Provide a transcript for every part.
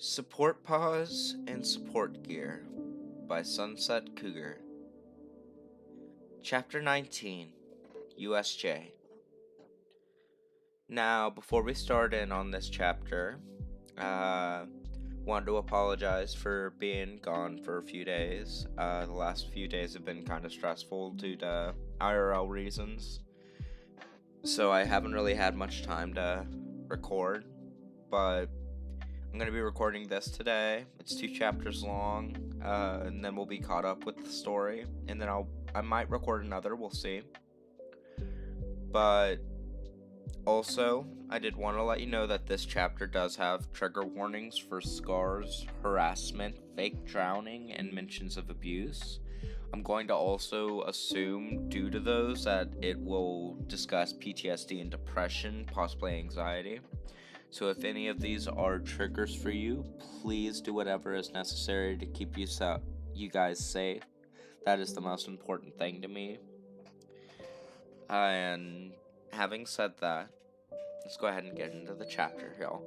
Support Paws and Support Gear by Sunset Cougar. Chapter 19, USJ. Now, before we start in on this chapter, wanted to apologize for being gone for a few days. The last few days have been kind of stressful due to IRL reasons, so I haven't really had much time to record, but I'm going to be recording this today. It's 2 chapters long, and then we'll be caught up with the story, and then I might record another, we'll see. But also, I did want to let you know that this chapter does have trigger warnings for scars, harassment, fake drowning, and mentions of abuse. I'm going to also assume, due to those, that it will discuss PTSD and depression, possibly anxiety. So if any of these are triggers for you, please do whatever is necessary to keep you guys safe. That is the most important thing to me. And having said that, let's go ahead and get into the chapter, y'all.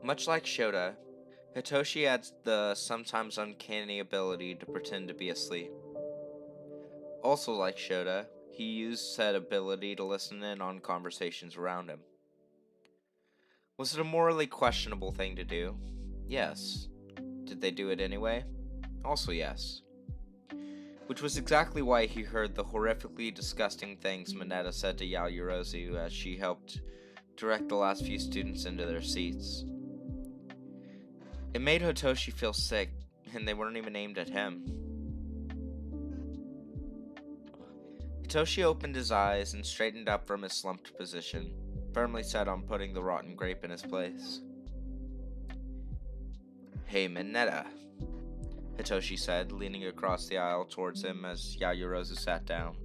Much like Shota, Hitoshi had the sometimes uncanny ability to pretend to be asleep. Also like Shota, he used said ability to listen in on conversations around him. Was it a morally questionable thing to do? Yes. Did they do it anyway? Also yes. Which was exactly why he heard the horrifically disgusting things Mineta said to Yaoyorozu as she helped direct the last few students into their seats. It made Hitoshi feel sick, and they weren't even aimed at him. Hitoshi opened his eyes and straightened up from his slumped position, firmly set on putting the rotten grape in his place. "Hey, Mineta," Hitoshi said, leaning across the aisle towards him as Yaoyorozu sat down,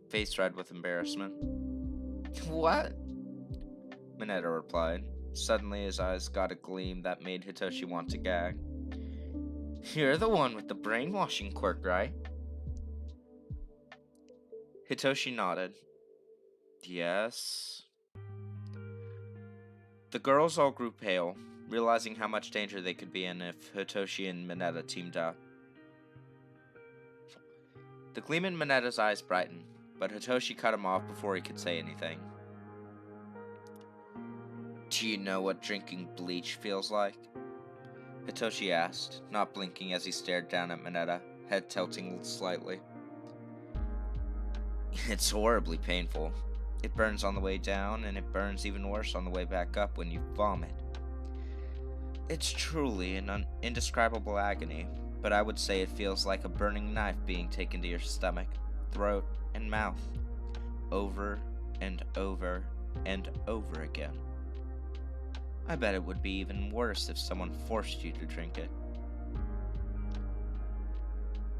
face red with embarrassment. "What?" Mineta replied. Suddenly his eyes got a gleam that made Hitoshi want to gag. "You're the one with the brainwashing quirk, right?" Hitoshi nodded. "Yes." The girls all grew pale, realizing how much danger they could be in if Hitoshi and Mineta teamed up. The gleam in Mineta's eyes brightened, but Hitoshi cut him off before he could say anything. "Do you know what drinking bleach feels like?" Hitoshi asked, not blinking as he stared down at Mineta, head tilting slightly. "It's horribly painful. It burns on the way down, and it burns even worse on the way back up when you vomit. It's truly an indescribable agony, but I would say it feels like a burning knife being taken to your stomach, throat, and mouth, over and over and over again. I bet it would be even worse if someone forced you to drink it."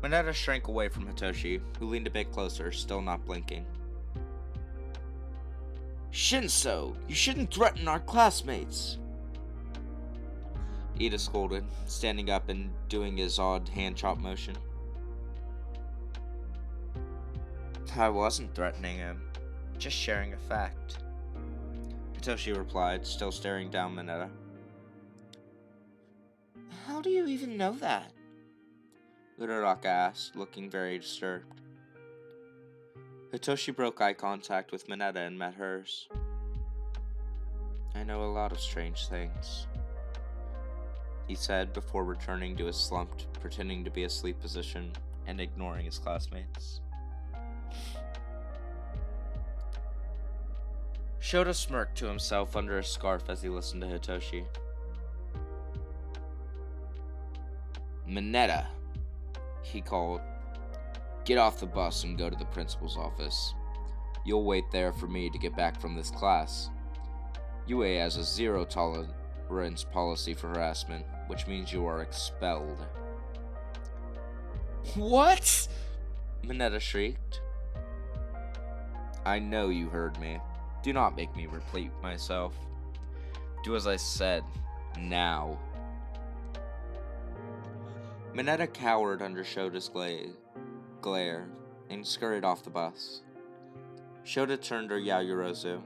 Mineta shrank away from Hitoshi, who leaned a bit closer, still not blinking. "Shinso, you shouldn't threaten our classmates," Ida scolded, standing up and doing his odd hand chop motion. "I wasn't threatening him, just sharing a fact," Hitoshi replied, still staring down Mineta. "How do you even know that?" Uraraka asked, looking very disturbed. Hitoshi broke eye contact with Mineta and met hers. "I know a lot of strange things," he said before returning to his slumped, pretending to be asleep position and ignoring his classmates. Shota smirked to himself under his scarf as he listened to Hitoshi. "Mineta," he called. "Get off the bus and go to the principal's office. You'll wait there for me to get back from this class. UA has a zero tolerance policy for harassment, which means you are expelled." "What?" Mineta shrieked. "I know you heard me. Do not make me repeat myself. Do as I said, now." Mineta cowered under Shota's glare and scurried off the bus. Shota turned to Yayorozu.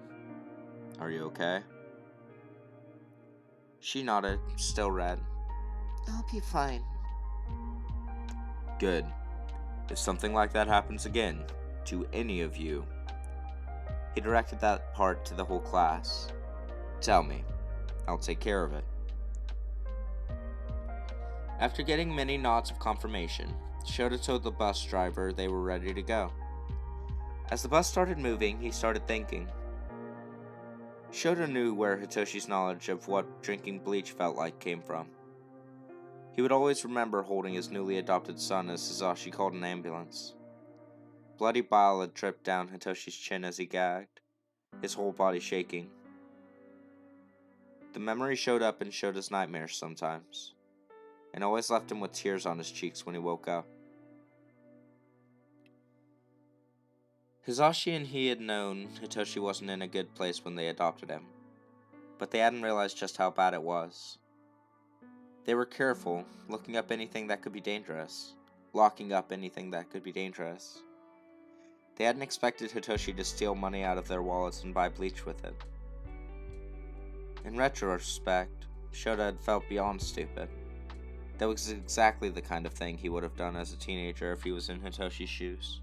Are you okay? She nodded, still red. I'll be fine. Good. If something like that happens again, to any of you, he directed that part to the whole class. Tell me. I'll take care of it. After getting many nods of confirmation, Shota told the bus driver they were ready to go. As the bus started moving, he started thinking. Shota knew where Hitoshi's knowledge of what drinking bleach felt like came from. He would always remember holding his newly adopted son as Hisashi called an ambulance. Bloody bile had dripped down Hitoshi's chin as he gagged, his whole body shaking. The memory showed up in Shota's nightmares sometimes, and always left him with tears on his cheeks when he woke up. Hisashi and he had known Hitoshi wasn't in a good place when they adopted him, but they hadn't realized just how bad it was. They were careful, looking up anything that could be dangerous, locking up anything that could be dangerous. They hadn't expected Hitoshi to steal money out of their wallets and buy bleach with it. In retrospect, Shota had felt beyond stupid. That was exactly the kind of thing he would have done as a teenager if he was in Hitoshi's shoes.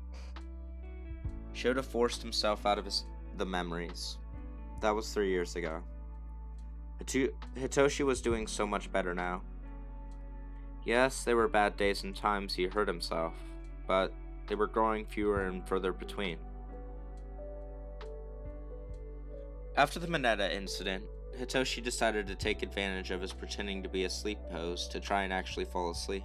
Shota forced himself out of the memories. That was 3 years ago. Hitoshi was doing so much better now. Yes, there were bad days and times he hurt himself, but they were growing fewer and further between. After the Mineta incident, Hitoshi decided to take advantage of his pretending to be asleep pose to try and actually fall asleep.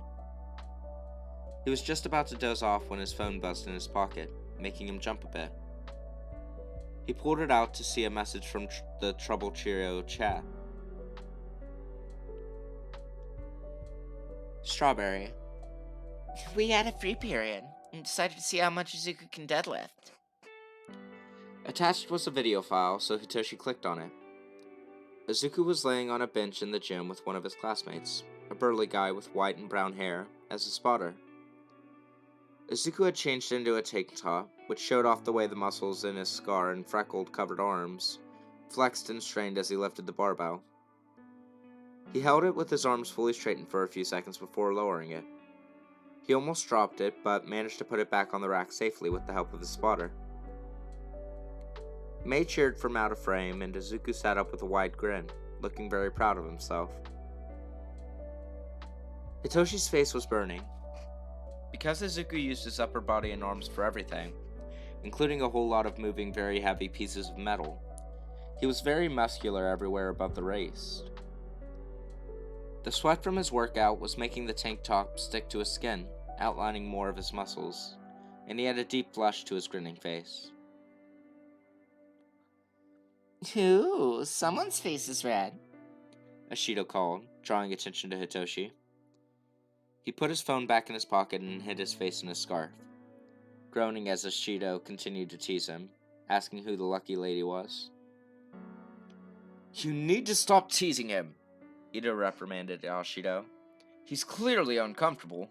He was just about to doze off when his phone buzzed in his pocket, making him jump a bit. He pulled it out to see a message from the Trouble Cheerio chat. Strawberry. We had a free period and decided to see how much Izuku can deadlift. Attached was a video file, so Hitoshi clicked on it. Izuku was laying on a bench in the gym with one of his classmates, a burly guy with white and brown hair, as a spotter. Izuku had changed into a tank top, which showed off the way the muscles in his scar and freckled-covered arms flexed and strained as he lifted the barbell. He held it with his arms fully straightened for a few seconds before lowering it. He almost dropped it, but managed to put it back on the rack safely with the help of his spotter. Mei cheered from out of frame, and Izuku sat up with a wide grin, looking very proud of himself. Hitoshi's face was burning. Because Izuku used his upper body and arms for everything, including a whole lot of moving very heavy pieces of metal, he was very muscular everywhere above the waist. The sweat from his workout was making the tank top stick to his skin, outlining more of his muscles, and he had a deep blush to his grinning face. Ooh, someone's face is red, Ashido called, drawing attention to Hitoshi. He put his phone back in his pocket and hid his face in his scarf, groaning as Ashido continued to tease him, asking who the lucky lady was. You need to stop teasing him, Ito reprimanded Ashido. He's clearly uncomfortable.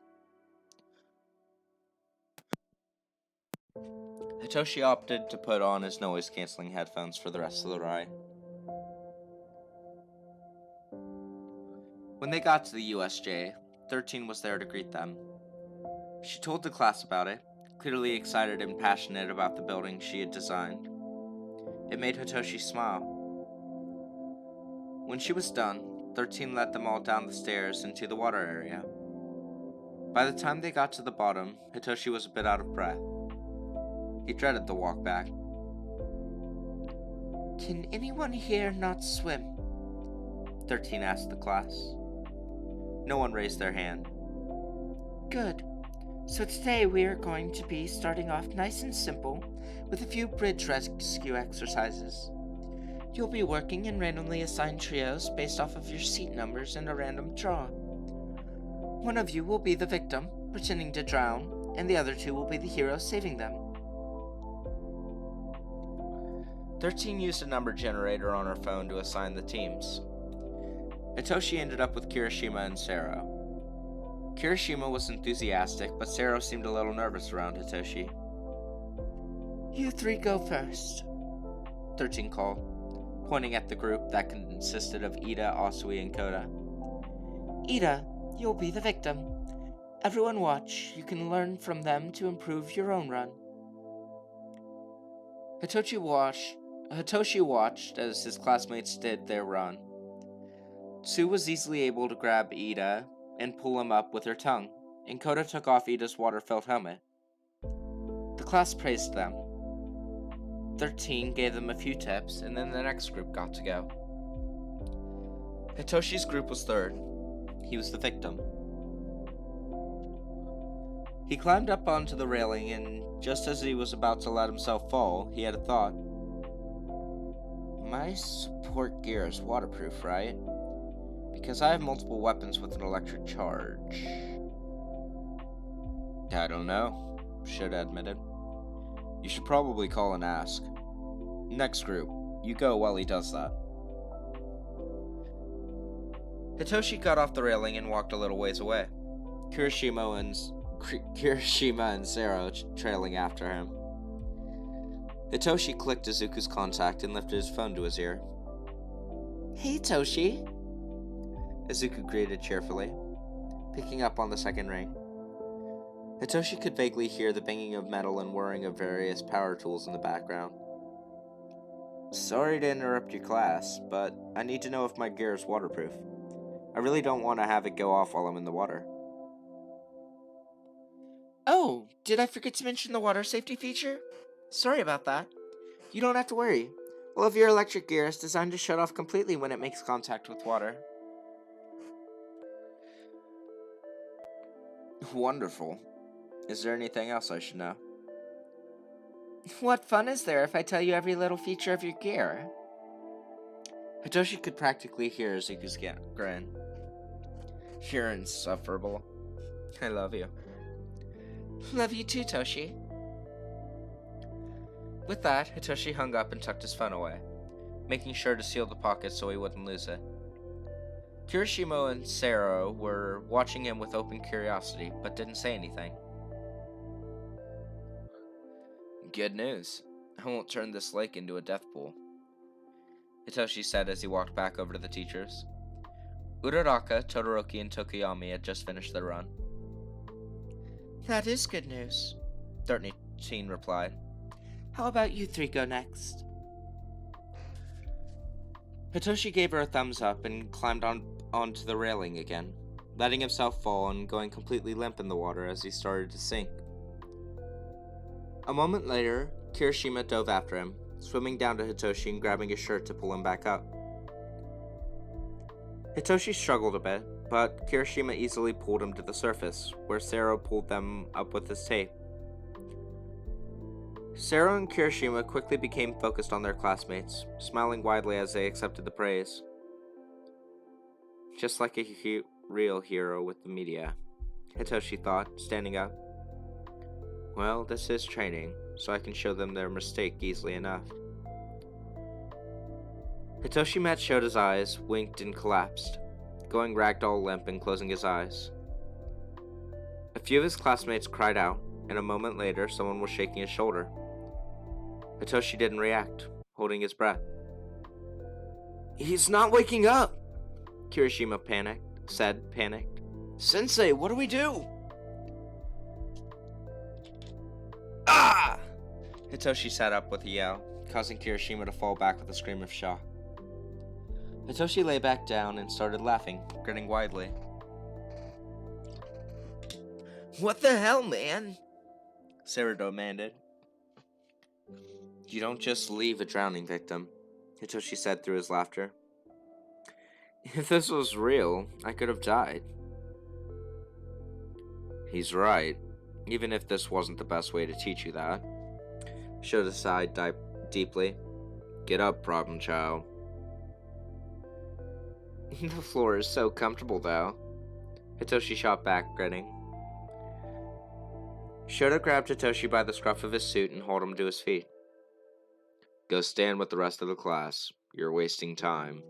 Hitoshi opted to put on his noise-canceling headphones for the rest of the ride. When they got to the USJ, 13 was there to greet them. She told the class about it, clearly excited and passionate about the building she had designed. It made Hitoshi smile. When she was done, 13 led them all down the stairs into the water area. By the time they got to the bottom, Hitoshi was a bit out of breath. He dreaded the walk back. Can anyone here not swim? 13 asked the class. No one raised their hand. Good. So today we are going to be starting off nice and simple with a few bridge rescue exercises. You'll be working in randomly assigned trios based off of your seat numbers and a random draw. One of you will be the victim, pretending to drown, and the other two will be the heroes saving them. 13 used a number generator on her phone to assign the teams. Hitoshi ended up with Kirishima and Sero. Kirishima was enthusiastic, but Sero seemed a little nervous around Hitoshi. You three go first. 13 called, pointing at the group that consisted of Ida, Asui, and Koda. Ida, you'll be the victim. Everyone watch. You can learn from them to improve your own run. Hitoshi watched as his classmates did their run. Tsu was easily able to grab Ida and pull him up with her tongue, and Koda took off Ida's water-filled helmet. The class praised them. 13 gave them a few tips, and then the next group got to go. Hitoshi's group was third. He was the victim. He climbed up onto the railing, and just as he was about to let himself fall, he had a thought. My support gear is waterproof, right? Because I have multiple weapons with an electric charge. I don't know, Shoda admitted. You should probably call and ask. Next group, you go while he does that. Hitoshi got off the railing and walked a little ways away. Kirishima and Sero trailing after him. Hitoshi clicked Izuku's contact and lifted his phone to his ear. Hey, Toshi. Izuku greeted cheerfully, picking up on the second ring. Hitoshi could vaguely hear the banging of metal and whirring of various power tools in the background. Sorry to interrupt your class, but I need to know if my gear is waterproof. I really don't want to have it go off while I'm in the water. Oh, did I forget to mention the water safety feature? Sorry about that. You don't have to worry. All of your electric gear is designed to shut off completely when it makes contact with water. Wonderful. Is there anything else I should know? What fun is there if I tell you every little feature of your gear? Hitoshi could practically hear Izuku's grin. You're insufferable. I love you. Love you too, Toshi. With that, Hitoshi hung up and tucked his phone away, making sure to seal the pocket so he wouldn't lose it. Kirishima and Sero were watching him with open curiosity, but didn't say anything. Good news. I won't turn this lake into a death pool, Hitoshi said as he walked back over to the teachers. Uraraka, Todoroki, and Tokoyami had just finished their run. That is good news, 13 replied. How about you three go next? Hitoshi gave her a thumbs up and climbed onto the railing again, letting himself fall and going completely limp in the water as he started to sink. A moment later, Kirishima dove after him, swimming down to Hitoshi and grabbing his shirt to pull him back up. Hitoshi struggled a bit, but Kirishima easily pulled him to the surface, where Sero pulled them up with his tape. Sero and Kirishima quickly became focused on their classmates, smiling widely as they accepted the praise. Just like a real hero with the media, Hitoshi thought, standing up. Well, this is training, so I can show them their mistake easily enough. Hitoshi met Shota's eyes, winked, and collapsed, going ragdoll limp and closing his eyes. A few of his classmates cried out, and a moment later someone was shaking his shoulder. Hitoshi didn't react, holding his breath. He's not waking up! Kirishima said, panicked. Sensei, what do we do? Ah! Hitoshi sat up with a yell, causing Kirishima to fall back with a scream of shock. Hitoshi lay back down and started laughing, grinning widely. What the hell, man? Sarah demanded. You don't just leave a drowning victim, Hitoshi said through his laughter. If this was real, I could have died. He's right, even if this wasn't the best way to teach you that. Shoda sighed deeply. Get up, problem child. The floor is so comfortable, though. Hitoshi shot back, grinning. Shoda grabbed Hitoshi by the scruff of his suit and hauled him to his feet. Go stand with the rest of the class. You're wasting time.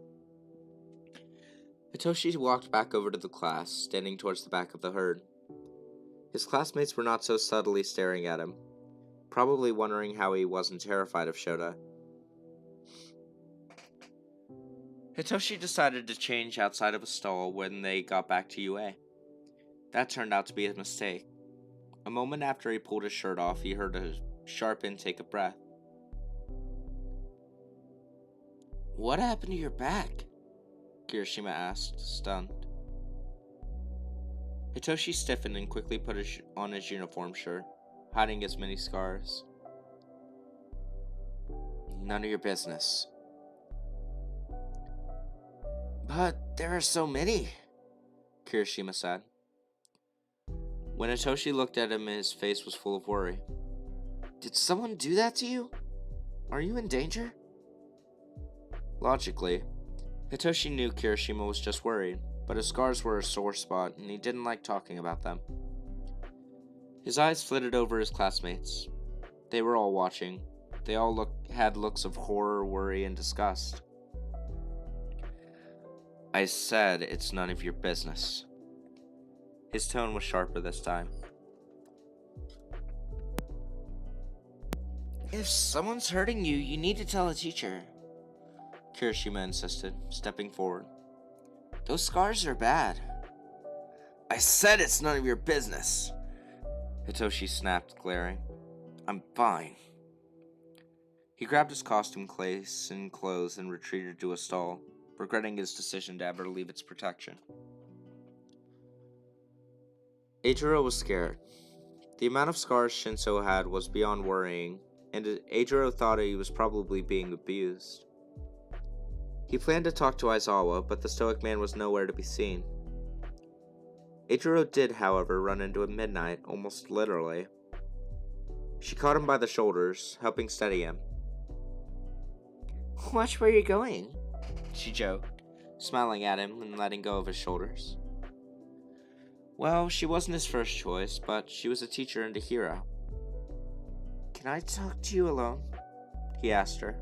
Hitoshi walked back over to the class, standing towards the back of the herd. His classmates were not so subtly staring at him. probably wondering how he wasn't terrified of Shota. Hitoshi decided to change outside of a stall when they got back to UA. That turned out to be a mistake. A moment after he pulled his shirt off, he heard a sharp intake of breath. "What happened to your back?" Kirishima asked, stunned. Hitoshi stiffened and quickly put on his uniform shirt, hiding his many scars. "None of your business." "But there are so many," Kirishima said. When Hitoshi looked at him, his face was full of worry. "Did someone do that to you? Are you in danger?" Logically, Hitoshi knew Kirishima was just worried, but his scars were a sore spot and he didn't like talking about them. His eyes flitted over his classmates. They were all watching. They all had looks of horror, worry, and disgust. "I said it's none of your business." His tone was sharper this time. "If someone's hurting you, you need to tell a teacher," Kirishima insisted, stepping forward. "Those scars are bad." "I said it's none of your business," Hitoshi snapped, glaring. "I'm fine." He grabbed his costume case and clothes and retreated to a stall, regretting his decision to ever leave its protection. Eijiro was scared. The amount of scars Shinso had was beyond worrying, and Eijiro thought he was probably being abused. He planned to talk to Aizawa, but the stoic man was nowhere to be seen. Eijiro did, however, run into him Midnight, almost literally. She caught him by the shoulders, helping steady him. "Watch where you're going," she joked, smiling at him and letting go of his shoulders. Well, she wasn't his first choice, but she was a teacher and a hero. "Can I talk to you alone?" he asked her.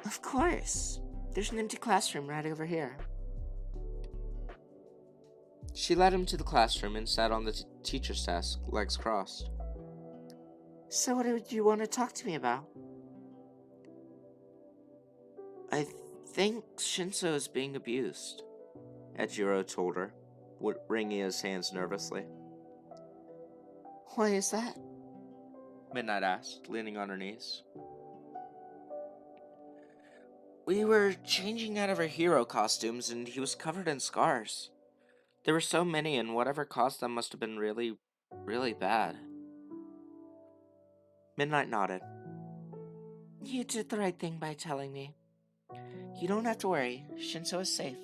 "Of course. There's an empty classroom right over here." She led him to the classroom and sat on the teacher's desk, legs crossed. "So what did you want to talk to me about?" "I think Shinso is being abused," Eijiro told her, wringing his hands nervously. "Why is that?" Midnight asked, leaning on her knees. "We were changing out of our hero costumes and he was covered in scars. There were so many, and whatever caused them must have been really, really bad." Midnight nodded. "You did the right thing by telling me. You don't have to worry. Shinso is safe."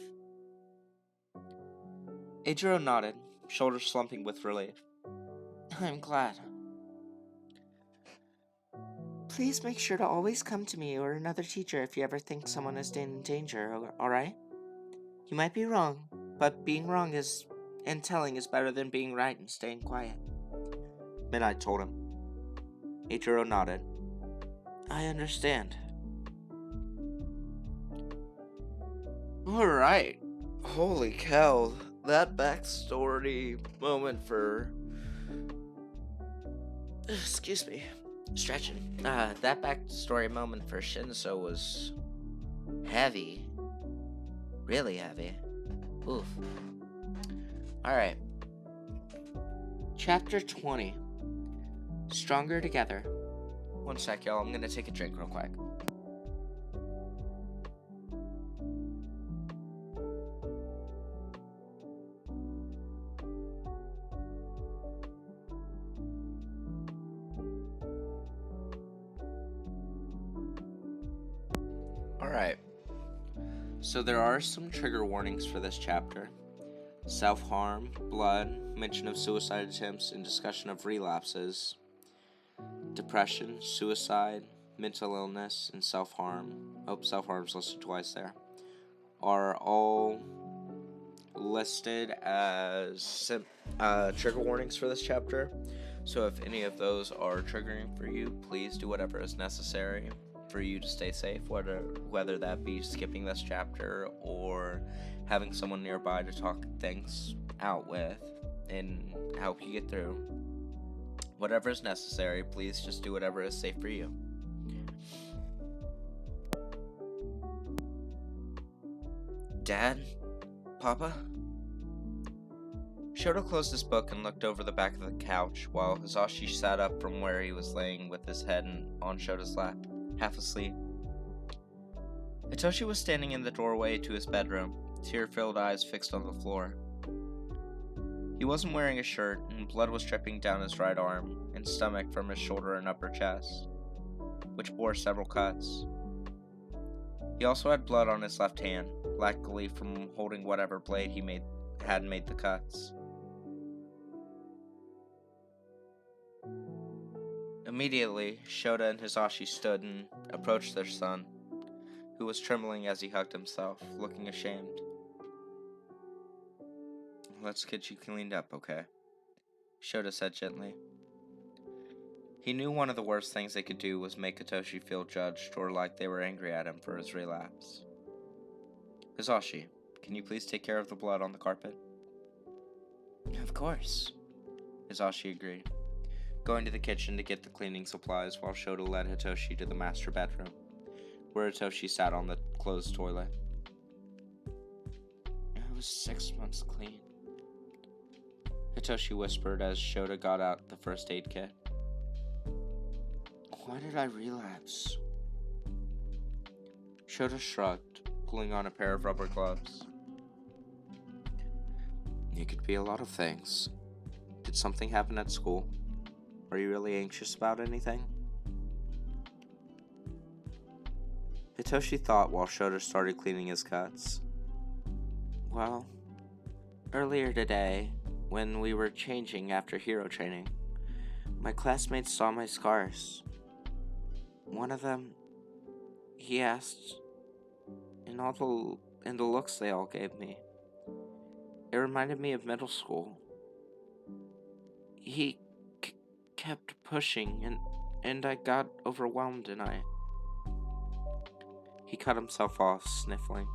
Eijiro nodded, shoulders slumping with relief. "I'm glad. Please make sure to always come to me or another teacher if you ever think someone is in danger, alright? You might be wrong, but being wrong and telling is better than being right and staying quiet." Midnight told him. Eijiro nodded. "I understand." Alright. Holy cow. That backstory moment for... Excuse me. Stretching. That backstory moment for Shinso was... heavy. Really heavy. Oof. Alright. Chapter 20. Stronger Together. One sec, y'all. I'm gonna take a drink real quick. Alright. So there are some trigger warnings for this chapter. Self-harm, blood, mention of suicide attempts, and discussion of relapses. Depression, suicide, mental illness, and self-harm. Oh, self-harm's listed twice there. Are all listed as trigger warnings for this chapter. So if any of those are triggering for you, please do whatever is necessary for you to stay safe, whether that be skipping this chapter or having someone nearby to talk things out with and help you get through. Whatever is necessary, please just do whatever is safe for you. Dad? Papa? Shoto closed his book and looked over the back of the couch while Hisashi sat up from where he was laying with his head on Shoto's lap, half asleep. Hitoshi was standing in the doorway to his bedroom, tear-filled eyes fixed on the floor. He wasn't wearing a shirt, and blood was dripping down his right arm and stomach from his shoulder and upper chest, which bore several cuts. He also had blood on his left hand, likely from holding whatever blade he had made the cuts. Immediately, Shota and Hisashi stood and approached their son, who was trembling as he hugged himself, looking ashamed. "Let's get you cleaned up, okay?" Shota said gently. He knew one of the worst things they could do was make Hitoshi feel judged or like they were angry at him for his relapse. "Hisashi, can you please take care of the blood on the carpet?" "Of course," Hisashi agreed, going to the kitchen to get the cleaning supplies while Shota led Hitoshi to the master bedroom, where Hitoshi sat on the closed toilet. "It was 6 months clean," Hitoshi whispered as Shota got out the first aid kit. "Why did I relapse?" Shota shrugged, pulling on a pair of rubber gloves. "It could be a lot of things. Did something happen at school? Are you really anxious about anything?" Hitoshi thought while Shota started cleaning his cuts. "Well, earlier today, when we were changing after hero training, my classmates saw my scars. One of them, he asked, in the looks they all gave me, it reminded me of middle school. He kept pushing, and I got overwhelmed, and He cut himself off, sniffling.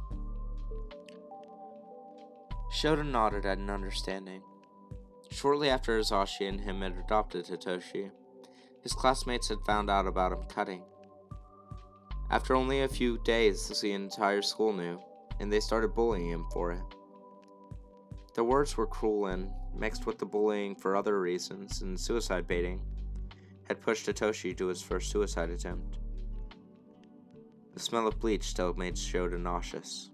Shota nodded at an understanding. Shortly after Hisashi and him had adopted Hitoshi, his classmates had found out about him cutting. After only a few days, the entire school knew, and they started bullying him for it. The words were cruel and, mixed with the bullying for other reasons and suicide baiting, had pushed Hitoshi to his first suicide attempt. The smell of bleach still made Shota nauseous.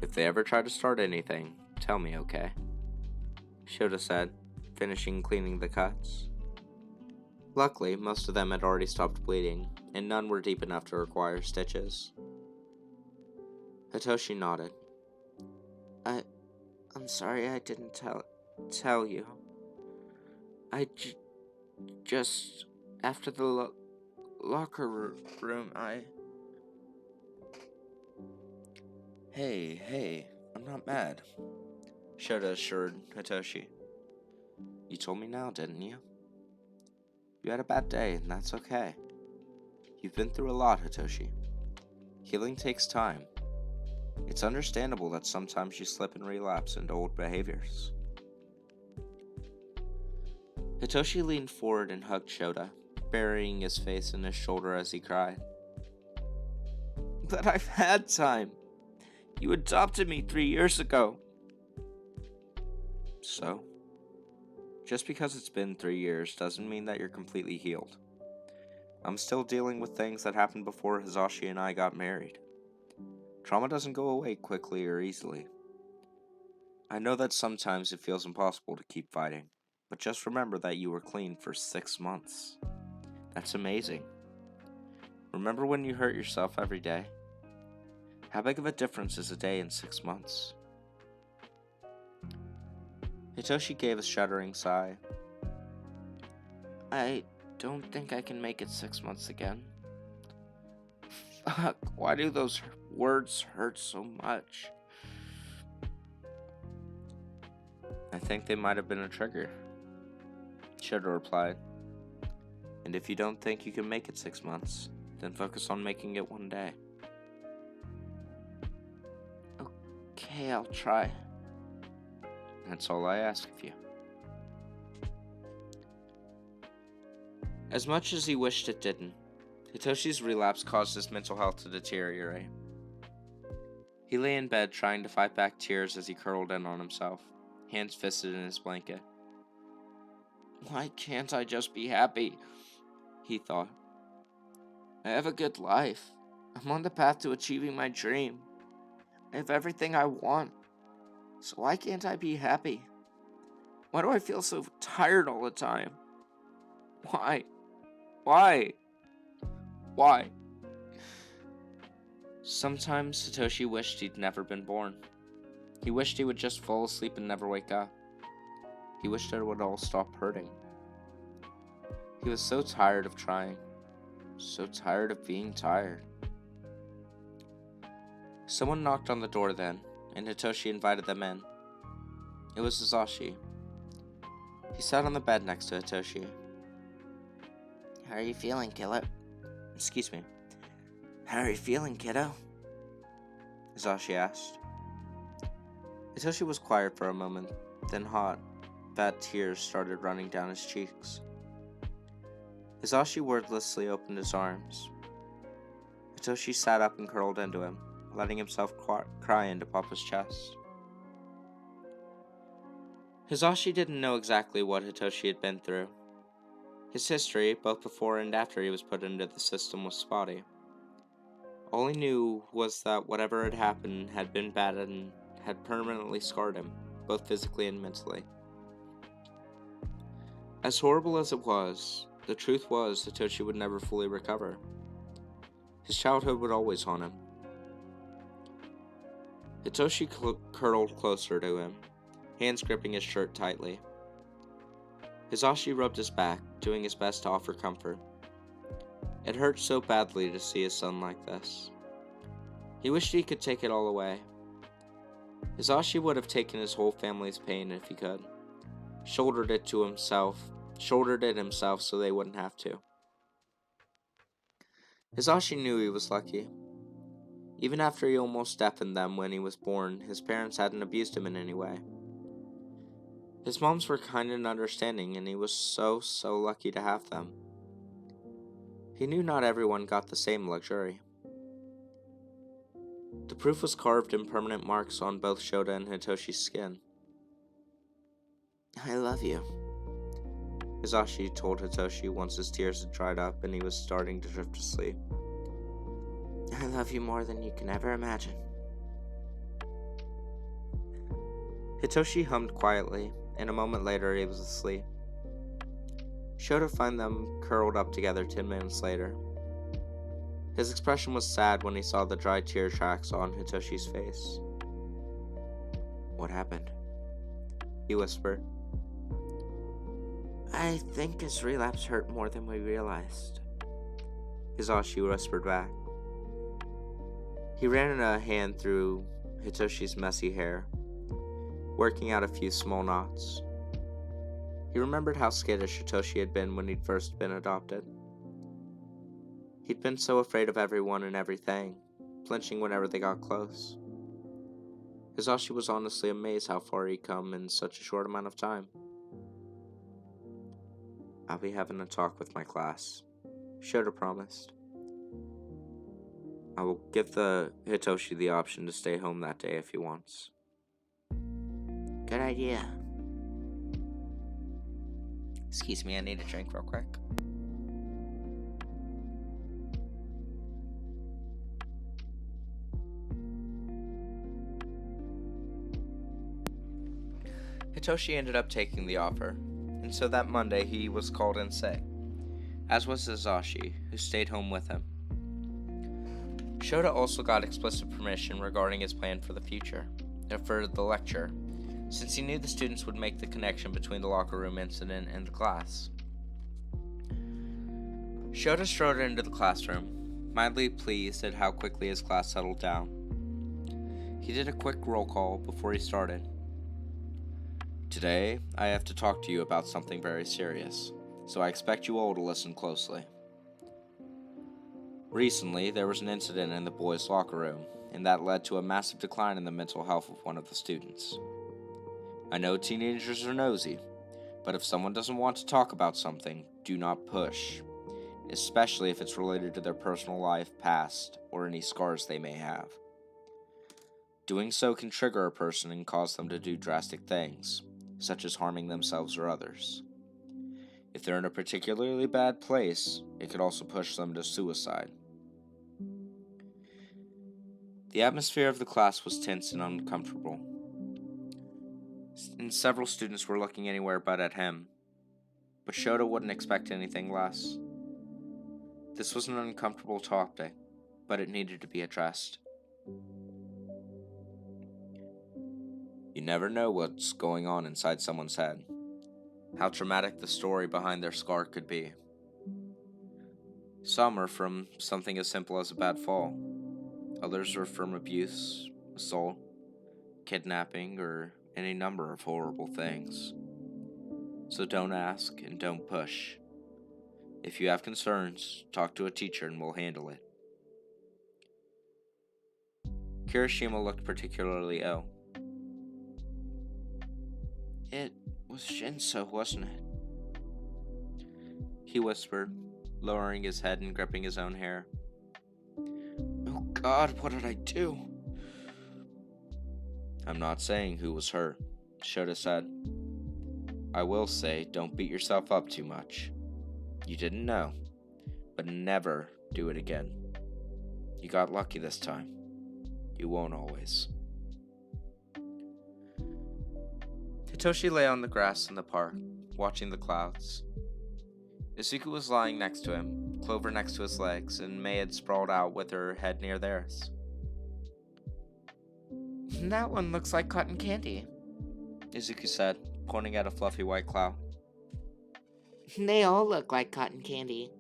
"If they ever try to start anything, tell me, okay?" Shota said, finishing cleaning the cuts. Luckily, most of them had already stopped bleeding, and none were deep enough to require stitches. Hitoshi nodded. I'm sorry I didn't tell you. Just after the locker room, Hey, I'm not mad," Shota assured Hitoshi. "You told me now, didn't you? You had a bad day, and that's okay. You've been through a lot, Hitoshi. Healing takes time. It's understandable that sometimes you slip and relapse into old behaviors." Hitoshi leaned forward and hugged Shota, burying his face in his shoulder as he cried. "But I've had time. You adopted me 3 years ago." "So? Just because it's been 3 years doesn't mean that you're completely healed. I'm still dealing with things that happened before Hisashi and I got married. Trauma doesn't go away quickly or easily. I know that sometimes it feels impossible to keep fighting, but just remember that you were clean for 6 months. That's amazing. Remember when you hurt yourself every day? How big of a difference is a day in 6 months?" Hitoshi gave a shuddering sigh. "I don't think I can make it 6 months again. Fuck, why do those words hurt so much?" "I think they might have been a trigger," Shota replied. "And if you don't think you can make it 6 months, then focus on making it 1 day." "Okay, I'll try. That's all I ask of you." As much as he wished it didn't, Hitoshi's relapse caused his mental health to deteriorate. He lay in bed trying to fight back tears as he curled in on himself, hands fisted in his blanket. Why can't I just be happy? He thought. I have a good life. I'm on the path to achieving my dream. I have everything I want. So why can't I be happy? Why do I feel so tired all the time? Why? Why? Why? Sometimes Satoshi wished he'd never been born. He wished he would just fall asleep and never wake up. He wished it would all stop hurting. He was so tired of trying. So tired of being tired. Someone knocked on the door then, and Hitoshi invited them in. It was Hisashi. He sat on the bed next to Hitoshi. How are you feeling, kiddo? Excuse me. How are you feeling, kiddo? Hisashi asked. Hitoshi was quiet for a moment, then hot, fat tears started running down his cheeks. Hisashi wordlessly opened his arms. Hitoshi sat up and curled into him, letting himself cry into Papa's chest. Hisashi didn't know exactly what Hitoshi had been through. His history, both before and after he was put into the system, was spotty. All he knew was that whatever had happened had been bad and had permanently scarred him, both physically and mentally. As horrible as it was, the truth was Hitoshi would never fully recover. His childhood would always haunt him. Hitoshi curled closer to him, hands gripping his shirt tightly. Hisashi rubbed his back, doing his best to offer comfort. It hurt so badly to see his son like this. He wished he could take it all away. Hisashi would have taken his whole family's pain if he could. Shouldered it himself so they wouldn't have to. Hisashi knew he was lucky. Even after he almost deafened them when he was born, his parents hadn't abused him in any way. His moms were kind and understanding, and he was so lucky to have them. He knew not everyone got the same luxury. The proof was carved in permanent marks on both Shota and Hitoshi's skin. I love you, Hisashi told Hitoshi once his tears had dried up and he was starting to drift to sleep. I love you more than you can ever imagine. Hitoshi hummed quietly, and a moment later he was asleep. Shota found them curled up together 10 minutes later. His expression was sad when he saw the dry tear tracks on Hitoshi's face. What happened? He whispered. I think his relapse hurt more than we realized, Hisashi whispered back. He ran a hand through Hitoshi's messy hair, working out a few small knots. He remembered how skittish Hitoshi had been when he'd first been adopted. He'd been so afraid of everyone and everything, flinching whenever they got close. Hisashi was honestly amazed how far he'd come in such a short amount of time. I'll be having a talk with my class, Shota promised. I will give the Hitoshi the option to stay home that day if he wants. Good idea. Excuse me, I need a drink real quick. Hitoshi ended up taking the offer, and so that Monday he was called in sick, as was Hisashi, who stayed home with him. Shota also got explicit permission regarding his plan for the future, for the lecture, since he knew the students would make the connection between the locker room incident and the class. Shota strode into the classroom, mildly pleased at how quickly his class settled down. He did a quick roll call before he started. Today, I have to talk to you about something very serious, so I expect you all to listen closely. Recently, there was an incident in the boys' locker room, and that led to a massive decline in the mental health of one of the students. I know teenagers are nosy, But if someone doesn't want to talk about something, do not push, especially if it's related to their personal life, past, or any scars they may have. Doing so can trigger a person and cause them to do drastic things, such as harming themselves or others. If they're in a particularly bad place, it could also push them to suicide. The atmosphere of the class was tense and uncomfortable, and several students were looking anywhere but at him. But Shota wouldn't expect anything less. This was an uncomfortable topic, but it needed to be addressed. You never know what's going on inside someone's head, how traumatic the story behind their scar could be. Some are from something as simple as a bad fall. Others are from abuse, assault, kidnapping, or any number of horrible things. So don't ask and don't push. If you have concerns, talk to a teacher and we'll handle it. Kirishima looked particularly ill. It was Shinso, wasn't it? He whispered, lowering his head and gripping his own hair. Oh God, what did I do? I'm not saying who was hurt, Shota said. I will say, don't beat yourself up too much. You didn't know, but never do it again. You got lucky this time. You won't always. Hitoshi lay on the grass in the park, watching the clouds. Izuku was lying next to him, Clover next to his legs, and May had sprawled out with her head near theirs. That one looks like cotton candy, Izuku said, pointing at a fluffy white cloud. They all look like cotton candy,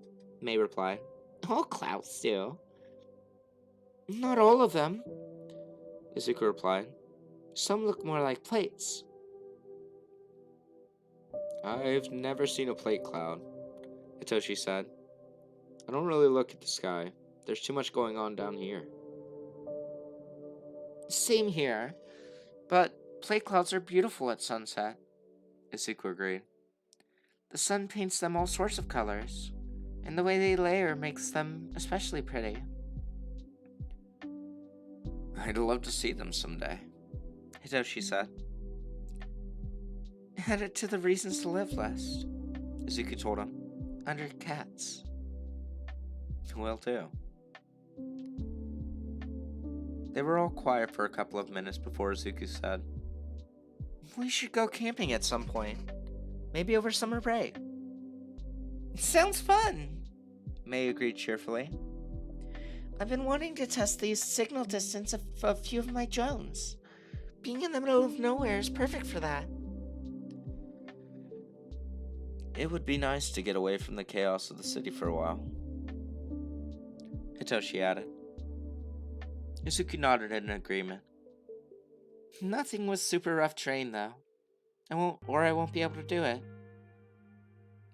May replied. All clouds do. Not all of them, Izuku replied. Some look more like plates. I've never seen a plate cloud, Hitoshi said. I don't really look at the sky. There's too much going on down here. Same here, but plate clouds are beautiful at sunset, Izuku agreed. The sun paints them all sorts of colors, and the way they layer makes them especially pretty. I'd love to see them someday, Hitoshi said. Add it to the reasons to live list, Izuku told him. Under cats. Will do. They were all quiet for a couple of minutes before Izuku said, We should go camping at some point. Maybe over summer break. Sounds fun, May agreed cheerfully. I've been wanting to test the signal distance of a few of my drones. Being in the middle of nowhere is perfect for that. It would be nice to get away from the chaos of the city for a while, Hitoshi added. Izuku nodded in agreement. Nothing with super rough terrain, though. I won't be able to do it.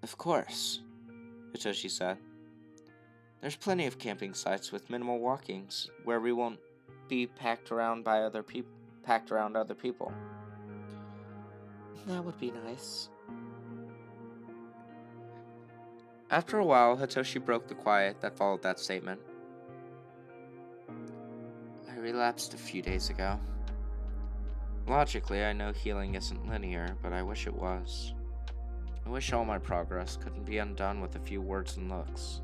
Of course, Hitoshi said. There's plenty of camping sites with minimal walkings where we won't be packed around other people. That would be nice. After a while, Hitoshi broke the quiet that followed that statement. I relapsed a few days ago. Logically, I know healing isn't linear, but I wish it was. I wish all my progress couldn't be undone with a few words and looks.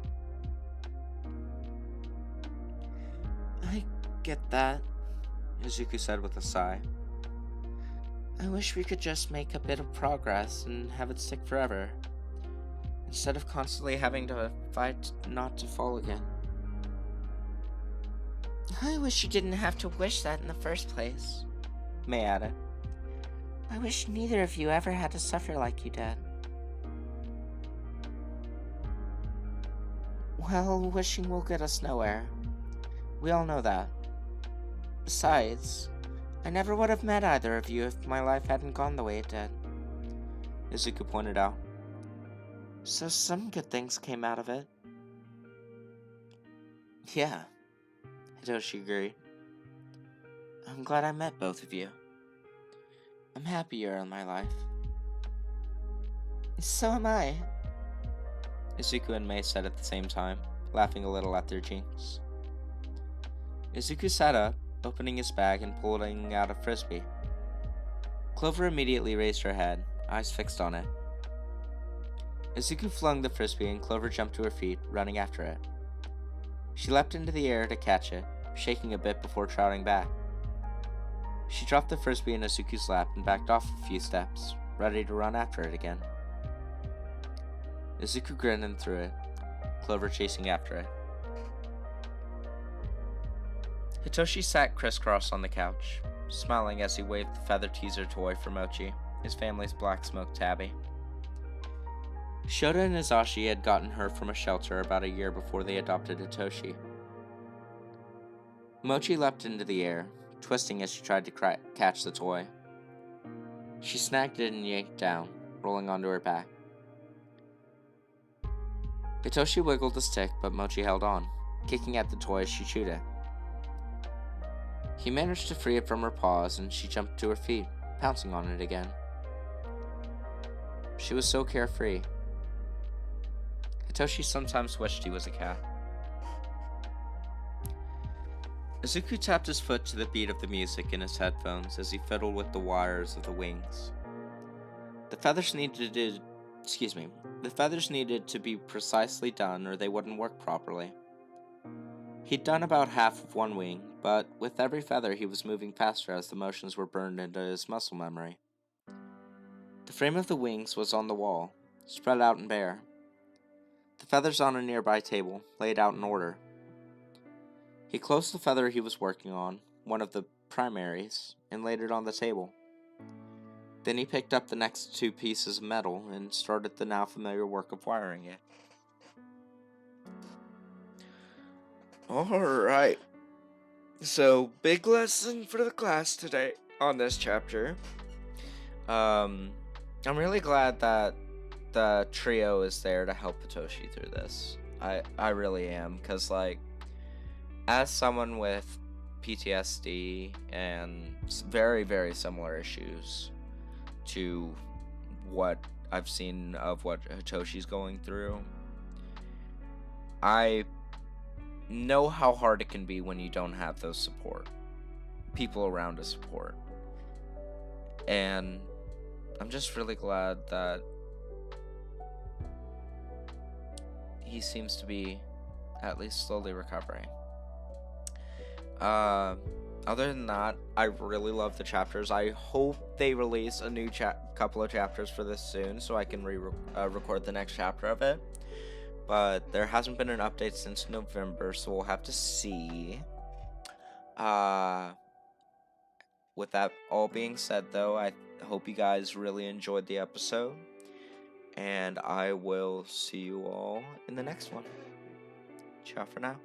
I get that, Izuku said with a sigh. I wish we could just make a bit of progress and have it stick forever, instead of constantly having to fight not to fall again. I wish you didn't have to wish that in the first place, May added. I wish neither of you ever had to suffer like you did. Well, wishing will get us nowhere. We all know that. Besides, I never would have met either of you if my life hadn't gone the way it did, Izuku pointed out. So some good things came out of it. Yeah, Hitoshi agreed. I'm glad I met both of you. I'm happy you're in my life. So am I. Izuku and Mei said at the same time, laughing a little at their jinx. Izuku sat up, opening his bag and pulling out a frisbee. Clover immediately raised her head, eyes fixed on it. Izuku flung the frisbee and Clover jumped to her feet, running after it. She leapt into the air to catch it, shaking a bit before trotting back. She dropped the frisbee in Izuku's lap and backed off a few steps, ready to run after it again. Izuku grinned and threw it, Clover chasing after it. Hitoshi sat crisscross on the couch, smiling as he waved the feather teaser toy for Mochi, his family's black smoke tabby. Shota and Izashi had gotten her from a shelter about a year before they adopted Hitoshi. Mochi leapt into the air, twisting as she tried to catch the toy. She snagged it and yanked down, rolling onto her back. Hitoshi wiggled the stick, but Mochi held on, kicking at the toy as she chewed it. He managed to free it from her paws, and she jumped to her feet, pouncing on it again. She was so carefree. Hitoshi sometimes wished he was a cat. Izuku tapped his foot to the beat of the music in his headphones as he fiddled with the wires of the wings. The feathers needed to be precisely done or they wouldn't work properly. He'd done about half of one wing, but with every feather he was moving faster as the motions were burned into his muscle memory. The frame of the wings was on the wall, spread out and bare. The feathers on a nearby table, laid out in order. He closed the feather he was working on, one of the primaries, and laid it on the table. Then he picked up the next two pieces of metal and started the now familiar work of wiring it. Alright, so big lesson for the class today on this chapter. I'm really glad that the trio is there to help Hitoshi through this. I really am, because like, as someone with PTSD and very, very similar issues to what I've seen of what Hitoshi's going through, I know how hard it can be when you don't have those people around to support. And I'm just really glad that he seems to be at least slowly recovering. Other than that, I really love the chapters. I hope they release a new couple of chapters for this soon so I can record the next chapter of it. But there hasn't been an update since November, so we'll have to see. With that all being said, though, I hope you guys really enjoyed the episode. And I will see you all in the next one. Ciao for now.